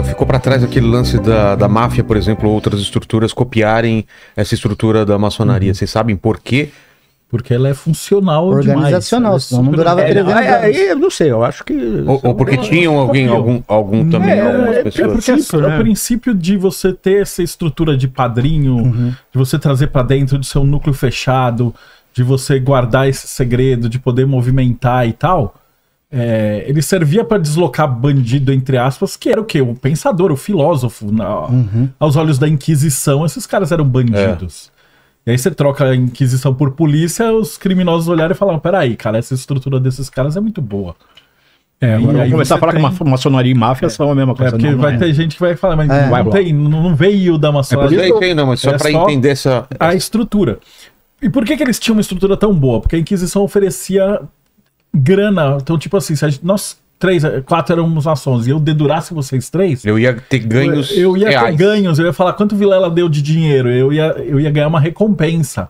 ficou para trás aquele lance da máfia, por exemplo, outras estruturas copiarem essa estrutura da maçonaria. Vocês sabem por quê? Porque ela é funcional organizacional, demais. senão não durava 300 anos. Eu não sei, eu acho que... Ou porque tinham algum também, algumas pessoas. O princípio de você ter essa estrutura de padrinho, de você trazer para dentro do seu núcleo fechado, de você guardar esse segredo, de poder movimentar e tal, ele servia para deslocar bandido, entre aspas, que era o quê? O pensador, o filósofo. Aos olhos da Inquisição, esses caras eram bandidos. E aí você troca a Inquisição por polícia, os criminosos olharam e falaram, peraí, cara, essa estrutura desses caras é muito boa. Vamos começar a falar que maçonaria e máfia são a mesma coisa. Porque vai ter gente que vai falar, mas não veio da maçonaria. Mas só para entender a estrutura. E por que eles tinham uma estrutura tão boa? Porque a Inquisição oferecia grana. Então, tipo assim, se nós 4 éramos maçons e eu dedurasse vocês 3, eu ia ter ganhos. Eu ia ter ganhos, eu ia falar quanto Vilela deu de dinheiro, eu ia ganhar uma recompensa.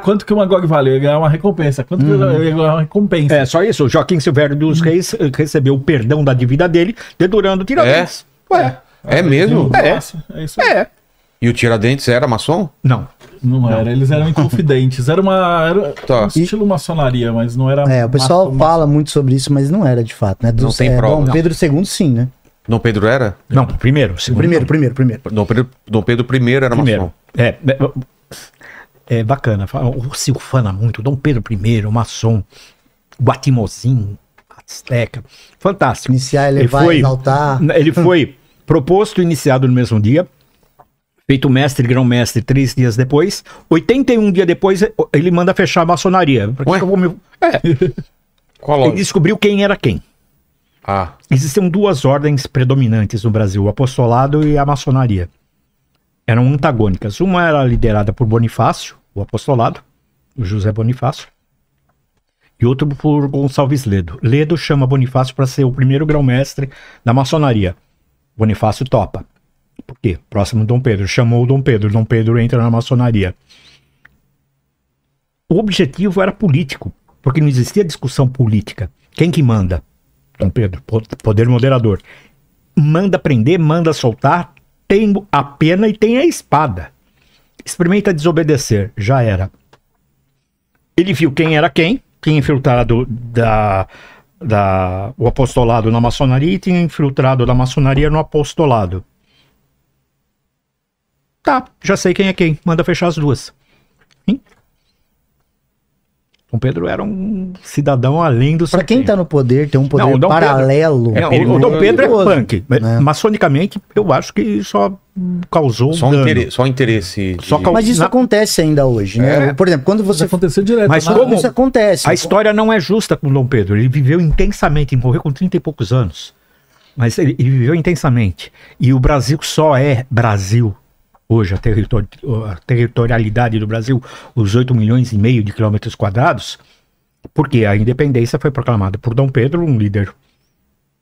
Quanto que o Magog vale? Eu ia ganhar uma recompensa. Quanto que eu ia ganhar uma recompensa? Só isso. O Joaquim Silvério dos Reis recebeu o perdão da dívida dele, dedurando o Tiradentes. É mesmo? É isso aí. E o Tiradentes era maçom? Não era, eles eram inconfidentes. Era um estilo maçonaria, mas não era... o pessoal fala muito sobre isso, mas não era de fato, né? Não tem prova. Dom Pedro II, sim, né? Dom Pedro era? Não, primeiro. Primeiro. Dom Pedro I era maçom. É bacana. O Silfana muito. Dom Pedro I, maçom. Guatimozin, Azteca. Fantástico. Iniciar, elevar, exaltar. Ele foi proposto e iniciado no mesmo dia. Feito mestre, grão-mestre 3 dias depois. 81 dias depois, ele manda fechar a maçonaria. Ele descobriu quem era quem. Existiam 2 ordens predominantes no Brasil, o apostolado e a maçonaria. Eram antagônicas. Uma era liderada por Bonifácio, o apostolado, o José Bonifácio, e outro por Gonçalves Ledo. Ledo chama Bonifácio para ser o primeiro grão-mestre da maçonaria. Bonifácio topa. Por quê? Próximo Dom Pedro. Chamou o Dom Pedro. Dom Pedro entra na maçonaria. O objetivo era político, porque não existia discussão política. Quem que manda? Dom Pedro, poder moderador. Manda prender, manda soltar, tem a pena e tem a espada. Experimenta desobedecer. Já era. Ele viu quem era quem, tinha infiltrado o apostolado na maçonaria e tinha infiltrado da maçonaria no apostolado. Já sei quem é quem. Manda fechar as 2. Dom Pedro era um cidadão além do seu Pra quem tempo. tá no poder, tem um poder paralelo. O Dom Pedro é punk. Maçonicamente, eu acho que só causou só interesse. Mas isso acontece ainda hoje, né? Por exemplo, quando você... acontecer direto. Mas como isso acontece. A história não é justa com o Dom Pedro. Ele viveu intensamente, morreu com 30 e poucos anos. Mas ele viveu intensamente. E o Brasil só é Brasil. Hoje, a territorialidade do Brasil, os 8,5 milhões de quilômetros quadrados, porque a independência foi proclamada por Dom Pedro, um líder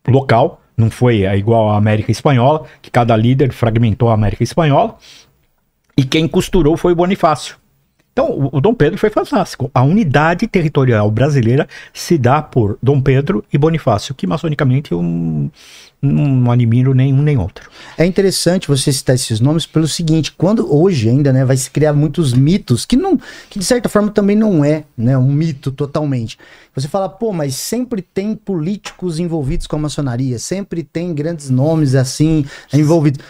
local, não foi igual à América Espanhola, que cada líder fragmentou a América Espanhola, e quem costurou foi o Bonifácio. Então, o Dom Pedro foi fantástico. A unidade territorial brasileira se dá por Dom Pedro e Bonifácio, que maçonicamente eu não admiro nenhum nem outro. É interessante você citar esses nomes pelo seguinte, quando hoje ainda, né, vai se criar muitos mitos, que de certa forma também não é, né, um mito totalmente. Você fala, mas sempre tem políticos envolvidos com a maçonaria, sempre tem grandes nomes assim envolvidos.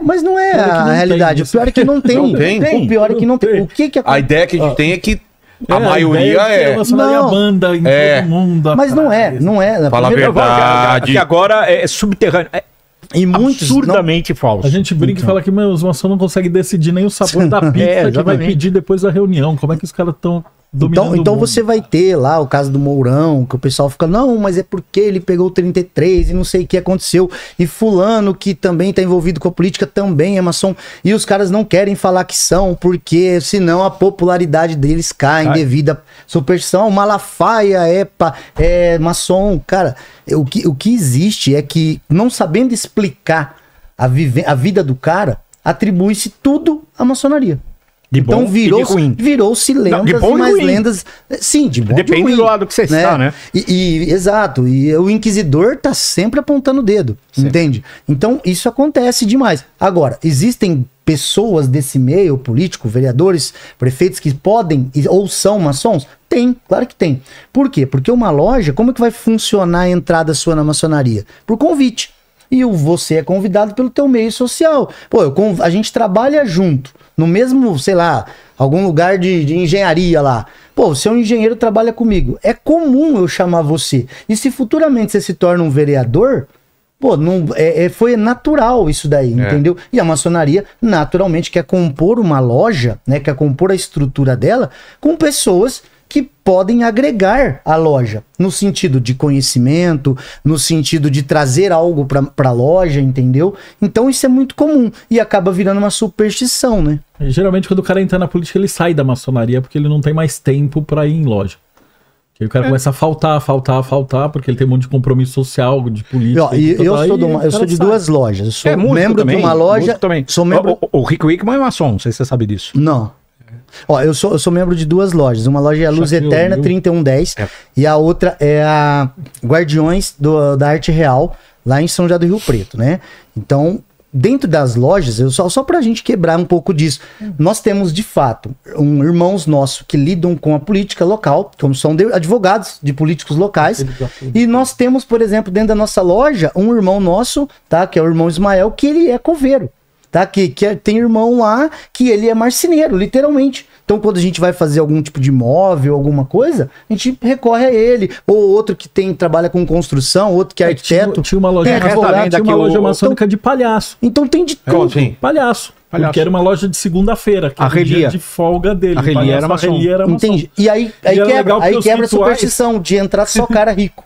Mas não é a realidade. O pior é que não tem. O pior é que não tem. O que acontece? A ideia que a gente tem é que a maioria é... banda em todo mundo. Mas não é. Fala a verdade. Que agora é subterrâneo. E muitos absurdamente falso. A gente brinca e fala que os maçons não conseguem decidir nem o sabor da pizza que vai pedir depois da reunião. Como é que os caras estão dominando então você vai ter lá o caso do Mourão, que o pessoal fica, não, mas é porque ele pegou 33 e não sei o que aconteceu. E fulano, que também tá envolvido com a política, também é maçom. E os caras não querem falar que são, porque senão a popularidade deles cai devido à superstição. O Malafaia é maçom. Cara, o que existe é que, não sabendo explicar a vida do cara, atribui-se tudo à maçonaria. De bom então e de ruim. virou-se lendas de bom e mais ruim. lendas. Sim, de bom e de Depende ruim, do lado que você está, né? Exato. E o inquisidor tá sempre apontando o dedo, entende? Então, isso acontece demais. Agora, existem pessoas desse meio político, vereadores, prefeitos que podem ou são maçons? Tem, claro que tem. Por quê? Porque uma loja, como é que vai funcionar a entrada sua na maçonaria? Por convite. E você é convidado pelo teu meio social. Pô, a gente trabalha junto, no mesmo, sei lá, algum lugar de engenharia lá. Pô, você é um engenheiro, trabalha comigo. É comum eu chamar você. E se futuramente você se torna um vereador, pô, foi natural isso daí, entendeu? E a maçonaria, naturalmente, quer compor uma loja, né? Quer compor a estrutura dela com pessoas que podem agregar a loja, no sentido de conhecimento, no sentido de trazer algo para a loja, entendeu? Então isso é muito comum e acaba virando uma superstição, né? E, geralmente quando o cara entra na política, ele sai da maçonaria porque ele não tem mais tempo para ir em loja. Aí o cara começa a faltar, porque ele tem um monte de compromisso social, de política. Eu sou de duas lojas. Eu sou membro de uma loja. Sou membro... O Rick Wickman é maçom, não sei se você sabe disso. Não. Ó, eu sou membro de duas lojas. Uma loja é a Luz Eterna 3110 e a outra é a Guardiões da Arte Real, lá em São José do Rio Preto, né? Então, dentro das lojas, só pra gente quebrar um pouco disso, nós temos de fato irmãos nossos que lidam com a política local, como são advogados de políticos locais, e nós temos, por exemplo, dentro da nossa loja, um irmão nosso, tá? Que é o irmão Ismael, que ele é coveiro. Tá? Tem irmão lá que ele é marceneiro, literalmente. Então, quando a gente vai fazer algum tipo de móvel, alguma coisa, a gente recorre a ele. Ou outro que trabalha com construção, outro que é arquiteto. Tinha uma loja, maçônica de palhaço. Então tem de tudo. Palhaço. Porque era uma loja de segunda-feira, que era o dia de folga dele. A Relia era maçom. Entendi. E aí quebra a superstição de entrar só cara rico.